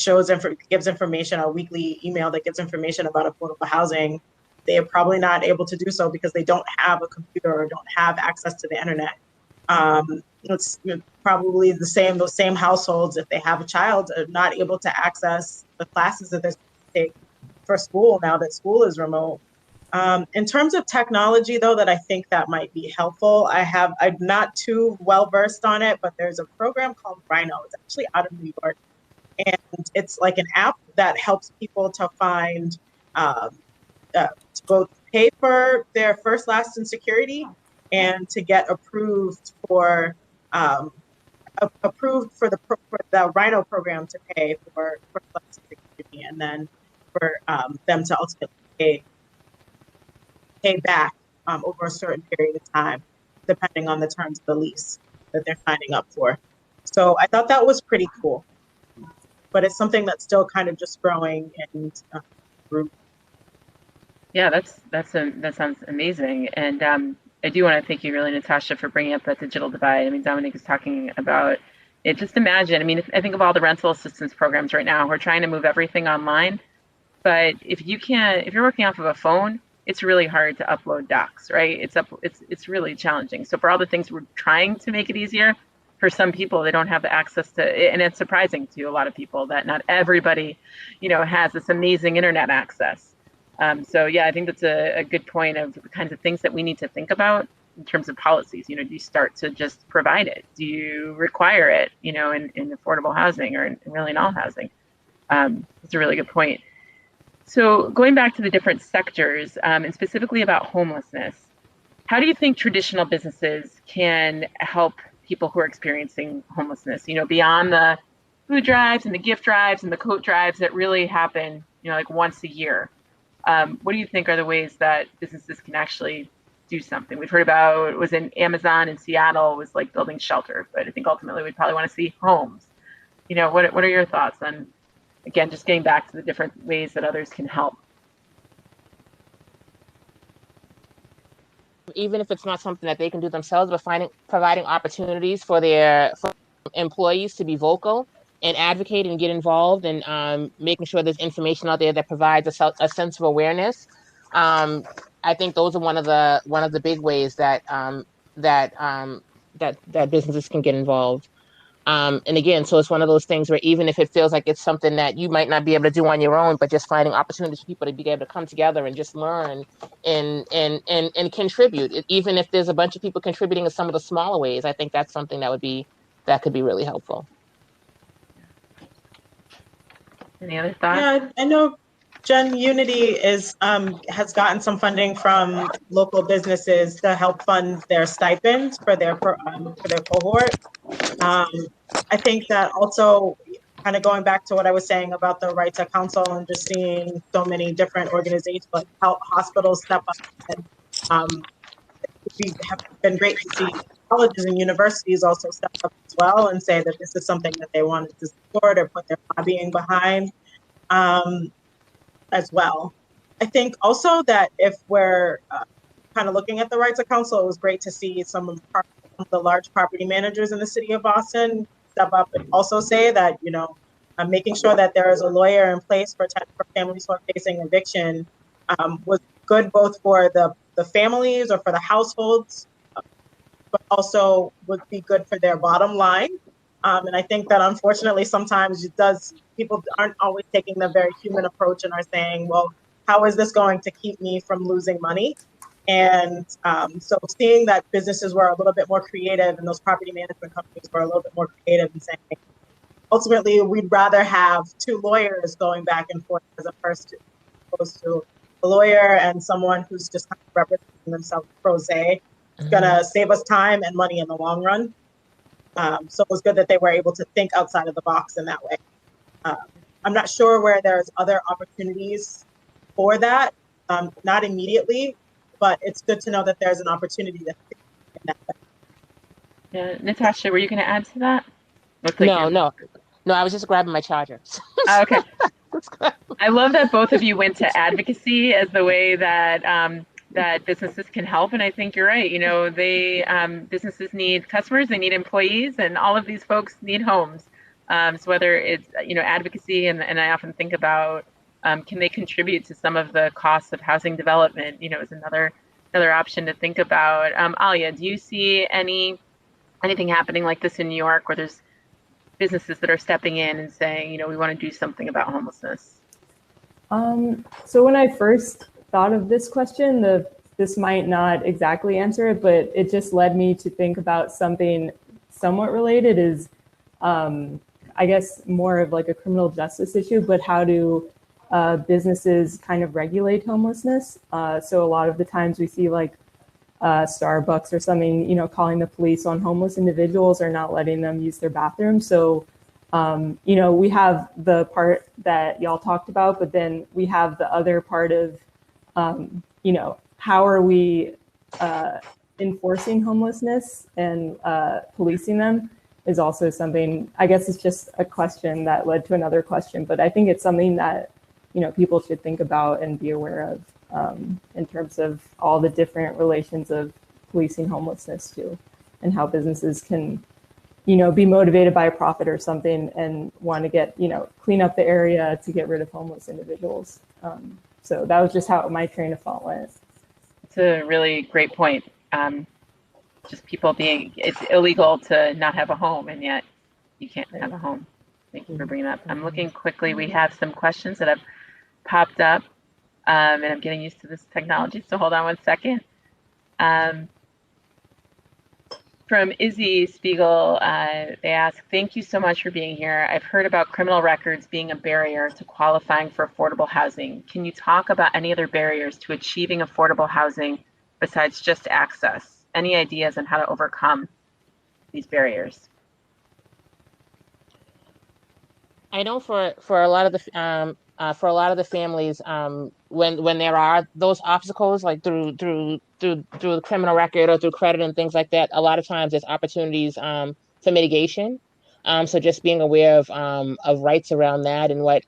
gives information, our weekly email that gives information about affordable housing, they are probably not able to do so because they don't have a computer or don't have access to the internet. It's probably those same households, if they have a child, are not able to access the classes that they're supposed to take for school now that school is remote. In terms of technology, though, that I think that might be helpful, I'm not too well versed on it, but there's a program called Rhino. It's actually out of New York, and it's like an app that helps people to find um, to both pay for their first, last, and security, and to get um, approved for the Rhino program to pay for first, last, and security, and then for them to ultimately pay back over a certain period of time, depending on the terms of the lease that they're signing up for. So I thought that was pretty cool, but it's something that's still kind of just growing and Yeah, that sounds amazing, and I do want to thank you, really, Natasha, for bringing up that digital divide. I mean, Dominic is talking about it. Just imagine. I mean, I think of all the rental assistance programs right now. We're trying to move everything online, but if you're working off of a phone, it's really hard to upload docs, right? It's really challenging. So for all the things we're trying to make it easier, for some people they don't have the access to, and it's surprising to a lot of people that not everybody, has this amazing internet access. So yeah, I think that's a good point of the kinds of things that we need to think about in terms of policies. Do you start to just provide it? Do you require it, in affordable housing or really in all housing? That's a really good point. So going back to the different sectors, and specifically about homelessness, how do you think traditional businesses can help people who are experiencing homelessness, beyond the food drives and the gift drives and the coat drives that really happen, like once a year? What do you think are the ways that businesses can actually do something? We've heard about, was in Amazon in Seattle was like building shelter, but I think ultimately we'd probably want to see homes. What are your thoughts on, again, just getting back to the different ways that others can help? Even if it's not something that they can do themselves, but providing opportunities for employees to be vocal and advocate and get involved, and making sure there's information out there that provides a sense of awareness. I think those are one of the big ways that businesses can get involved. And again, so it's one of those things where even if it feels like it's something that you might not be able to do on your own, but just finding opportunities for people to be able to come together and just learn and contribute. Even if there's a bunch of people contributing in some of the smaller ways, I think that's something that could be really helpful. Any other thoughts? yeah, I know Gen Unity has gotten some funding from local businesses to help fund their stipends for their cohort. Um, I think that also, kind of going back to what I was saying about the right to counsel and just seeing so many different organizations like hospitals step up, and um, we have been great to see colleges and universities also step up as well and say that this is something that they wanted to support or put their lobbying behind. Um, as well. I think also that if we're kind of looking at the rights of counsel, it was great to see some of the large property managers in the city of Boston step up and also say that, making sure that there is a lawyer in place for families who are facing eviction was good both for the families or for the households, but also would be good for their bottom line. And I think that unfortunately sometimes people aren't always taking the very human approach and are saying, well, how is this going to keep me from losing money? And so seeing that businesses were a little bit more creative and those property management companies were a little bit more creative and saying, ultimately, we'd rather have two lawyers going back and forth as opposed to a lawyer and someone who's just kind of representing themselves pro se. It's going to save us time and money in the long run. So it was good that they were able to think outside of the box in that way. I'm not sure where there's other opportunities for that. not immediately, but it's good to know that there's an opportunity to think in that. Yeah, Natasha, were you going to add to that? Looks like No, you're. no, no. I was just grabbing my charger. Oh, okay. I love that both of you went to advocacy as the way that that businesses can help, and I think you're right. You know, they businesses need customers, they need employees, and all of these folks need homes. So whether it's advocacy, and I often think about can they contribute to some of the costs of housing development? You know, is another option to think about. Alia, do you see anything happening like this in New York where there's businesses that are stepping in and saying, we want to do something about homelessness? So when I first thought of this question, this might not exactly answer it, but it just led me to think about something somewhat related is, I guess, more of like a criminal justice issue, but how do businesses kind of regulate homelessness? So a lot of the times we see like Starbucks or something, calling the police on homeless individuals or not letting them use their bathroom. So we have the part that y'all talked about, but then we have the other part of, how are we enforcing homelessness and policing them is also something, I guess it's just a question that led to another question, but I think it's something that, people should think about and be aware of in terms of all the different relations of policing homelessness too, and how businesses can be motivated by a profit or something and want to get, clean up the area to get rid of homeless individuals. So that was just how my train of thought went. It's a really great point. Just people it's illegal to not have a home, and yet you can't have a home. Thank you for bringing that up. I'm looking quickly. We have some questions that have popped up, and I'm getting used to this technology, so hold on one second. From Izzy Spiegel, they ask, thank you so much for being here. I've heard about criminal records being a barrier to qualifying for affordable housing. Can you talk about any other barriers to achieving affordable housing besides just access? Any ideas on how to overcome these barriers? I know for a lot of the families, when there are those obstacles, like through the criminal record or through credit and things like that, a lot of times there's opportunities for mitigation. So just being aware of rights around that, and what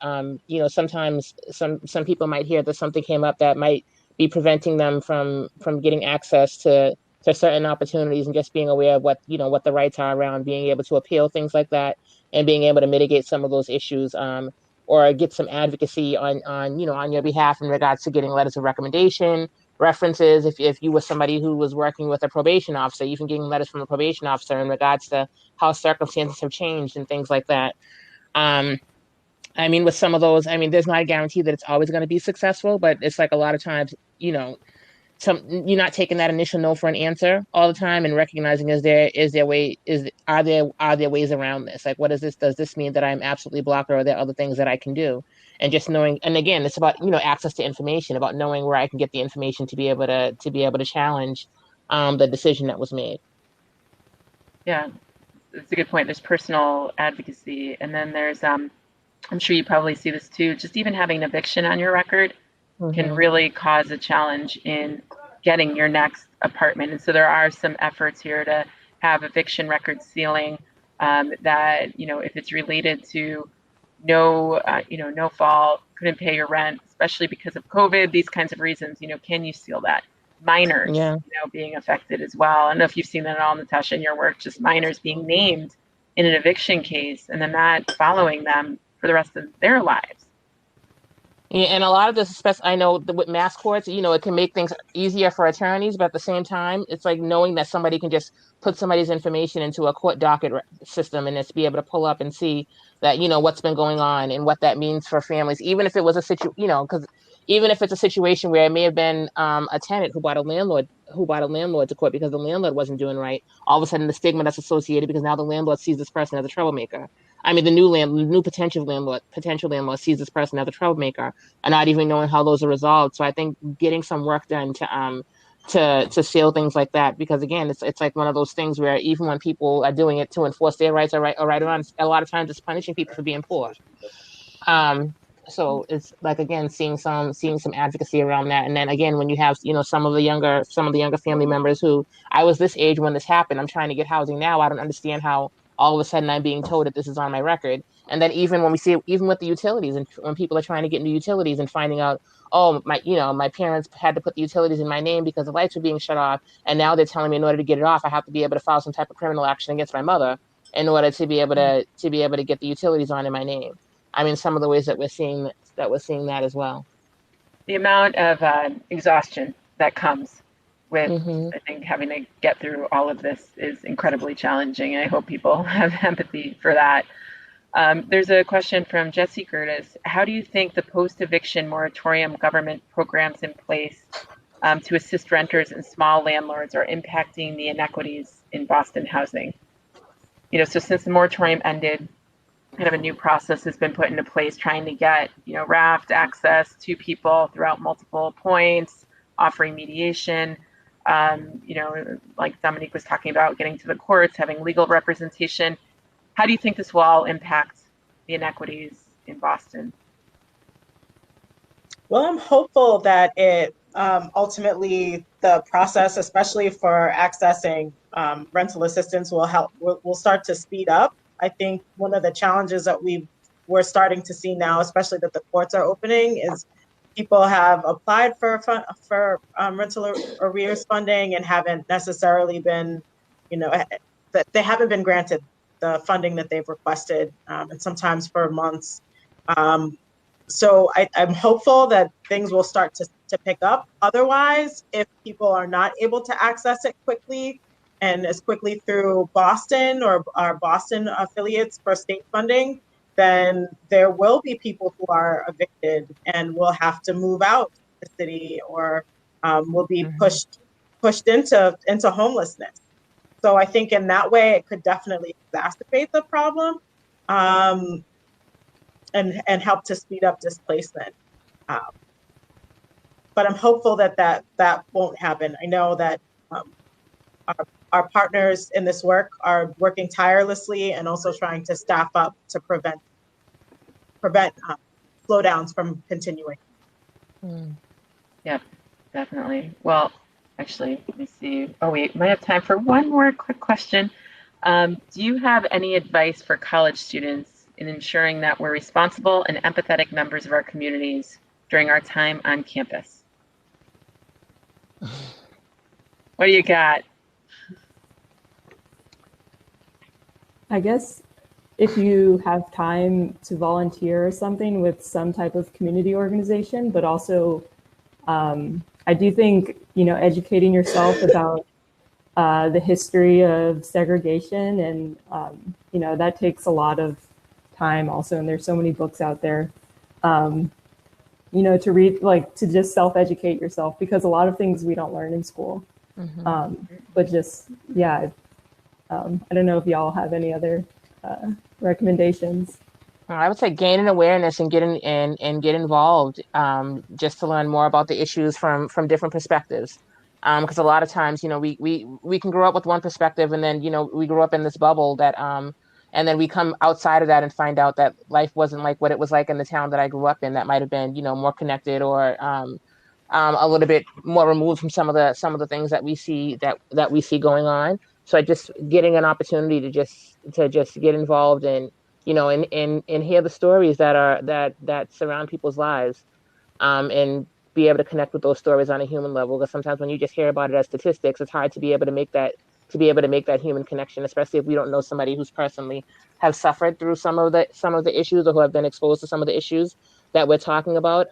sometimes some people might hear that something came up that might be preventing them from getting access to certain opportunities, and just being aware of what the rights are around being able to appeal, things like that, and being able to mitigate some of those issues, or get some advocacy on your behalf in regards to getting letters of recommendation, references. If you were somebody who was working with a probation officer, even getting letters from a probation officer in regards to how circumstances have changed and things like that. With some of those, there's not a guarantee that it's always going to be successful, but it's like a lot of times, you're not taking that initial no for an answer all the time, and recognizing are there ways around this? Like, what is this? Does this mean that I'm absolutely blocked, or are there other things that I can do? And just knowing, and again, it's about access to information, about knowing where I can get the information to be able to challenge the decision that was made. Yeah, it's a good point. There's personal advocacy, and then there's I'm sure you probably see this too. Just even having an eviction on your record can really cause a challenge in getting your next apartment. And so there are some efforts here to have eviction record sealing that, if it's related to no fault, couldn't pay your rent, especially because of COVID, these kinds of reasons, can you seal that? Minors, being affected as well. I don't know if you've seen that at all, Natasha, in your work, just minors being named in an eviction case, and then that following them for the rest of their lives. Yeah, and a lot of this, especially I know with mass courts, it can make things easier for attorneys, but at the same time, it's like knowing that somebody can just put somebody's information into a court docket system and just be able to pull up and see that, what's been going on and what that means for families, even if it was because even if it's a situation where it may have been a tenant who brought a landlord to court because the landlord wasn't doing right, all of a sudden the stigma that's associated because now the landlord sees this person as a troublemaker. The new potential landlord sees this person as a troublemaker, and not even knowing how those are resolved. So I think getting some work done to seal things like that, because again, it's like one of those things where even when people are doing it to enforce their rights or right around, a lot of times it's punishing people for being poor. So it's like, again, seeing some advocacy around that. And then again, when you have, some of the younger family members who, I was this age when this happened, I'm trying to get housing now, I don't understand how all of a sudden I'm being told that this is on my record. And then even when we see, even with the utilities, and when people are trying to get into utilities and finding out, oh, my parents had to put the utilities in my name because the lights were being shut off, and now they're telling me in order to get it off, I have to be able to file some type of criminal action against my mother in order to be able to get the utilities on in my name. I mean, some of the ways that we're seeing that as well. The amount of exhaustion that comes with, Mm-hmm. I think, having to get through all of this is incredibly challenging. I hope people have empathy for that. There's a question from Jesse Curtis. How do you think the post-eviction moratorium government programs in place to assist renters and small landlords are impacting the inequities in Boston housing? So since the moratorium ended, kind of a new process has been put into place trying to get, raft access to people throughout multiple points, offering mediation, like Dominique was talking about, getting to the courts, having legal representation. How do you think this will all impact the inequities in Boston? Well, I'm hopeful that it ultimately, the process, especially for accessing rental assistance, will start to speed up. I think one of the challenges that we're starting to see now, especially that the courts are opening, is people have applied for rental arrears funding and haven't necessarily been, that they haven't been granted the funding that they've requested, and sometimes for months. So I'm hopeful that things will start to pick up. Otherwise, if people are not able to access it quickly and as quickly through Boston or our Boston affiliates for state funding, then there will be people who are evicted and will have to move out of the city or will be pushed into homelessness. So I think in that way, it could definitely exacerbate the problem. And help to speed up displacement. But I'm hopeful that won't happen. I know that our partners in this work are working tirelessly and also trying to staff up to prevent slowdowns from continuing. Yep, definitely. Well, actually, let me see. Oh, we might have time for one more quick question. Do you have any advice for college students in ensuring that we're responsible and empathetic members of our communities during our time on campus? What do you got? I guess if you have time to volunteer or something with some type of community organization, but also I do think, educating yourself about the history of segregation and, that takes a lot of time also. And there's so many books out there, to read, to just self-educate yourself, because a lot of things we don't learn in school. But just, yeah, I don't know if y'all have any other recommendations. I would say gain an awareness and get involved, just to learn more about the issues from different perspectives. Because a lot of times, we can grow up with one perspective, and then, we grew up in this bubble that, and then we come outside of that and find out that life wasn't like what it was like in the town that I grew up in. That might have been, more connected, or a little bit more removed from some of the things that we see going on. So just getting an opportunity to just get involved and, and hear the stories that surround people's lives, and be able to connect with those stories on a human level. Because sometimes when you just hear about it as statistics, it's hard to be able to make that human connection, especially if we don't know somebody who's personally have suffered through some of the issues, or who have been exposed to some of the issues that we're talking about.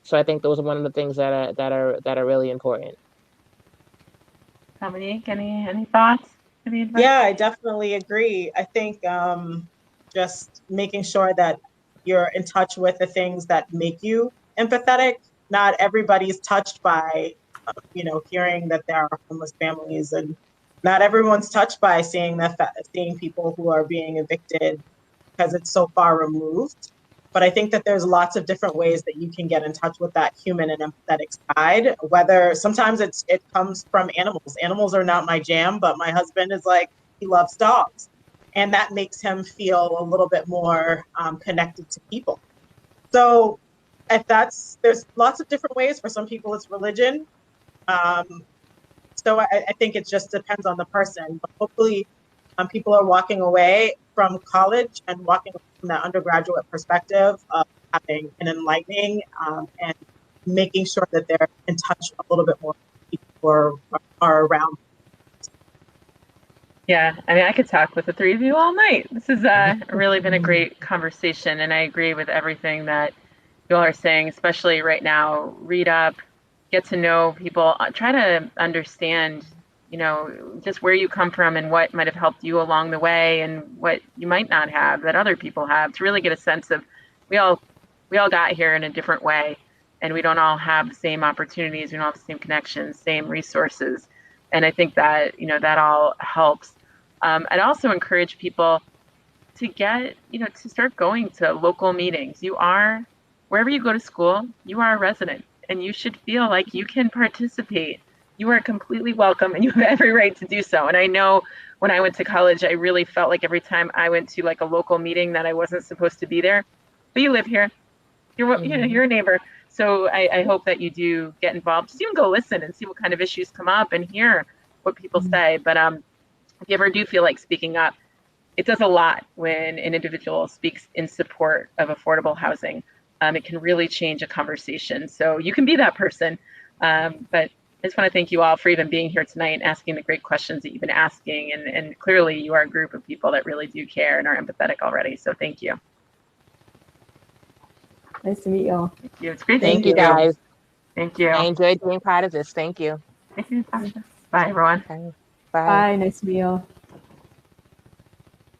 So I think those are one of the things that are really important. Dominique, any thoughts? Any advice? Yeah, I definitely agree. I think just making sure that you're in touch with the things that make you empathetic. Not everybody's touched by, hearing that there are homeless families, and not everyone's touched by seeing people who are being evicted because it's so far removed. But I think that there's lots of different ways that you can get in touch with that human and empathetic side. Whether sometimes it comes from animals. Animals are not my jam, but my husband is he loves dogs, and that makes him feel a little bit more connected to people. So if there's lots of different ways. For some people, it's religion. So I think it just depends on the person. But hopefully, people are walking away from college and walking from that undergraduate perspective of having an enlightening and making sure that they're in touch a little bit more with people who are around. Yeah, I mean, I could talk with the three of you all night. This has really been a great conversation, and I agree with everything that you all are saying, especially right now. Read up, get to know people, try to understand, just where you come from and what might have helped you along the way and what you might not have that other people have, to really get a sense of we all got here in a different way, and we don't all have the same opportunities, we don't have the same connections, same resources. And I think that, that all helps. I'd also encourage people to to start going to local meetings. Wherever you go to school, you are a resident, and you should feel like you can participate. You are completely welcome, and you have every right to do so. And I know when I went to college, I really felt like every time I went to like a local meeting that I wasn't supposed to be there. But you live here. You're a neighbor. So I hope that you do get involved. Just even go listen and see what kind of issues come up and hear what people say. But if you ever do feel like speaking up, it does a lot when an individual speaks in support of affordable housing. It can really change a conversation. So you can be that person. But I just want to thank you all for even being here tonight and asking the great questions that you've been asking. And clearly you are a group of people that really do care and are empathetic already. So thank you. Nice to meet y'all. Thank you. It's great to Thank meet you, guys. Thank you. I enjoyed being part of this. Thank you. Thank you, Natasha. Bye, everyone. Bye. Bye. Nice to meet y'all.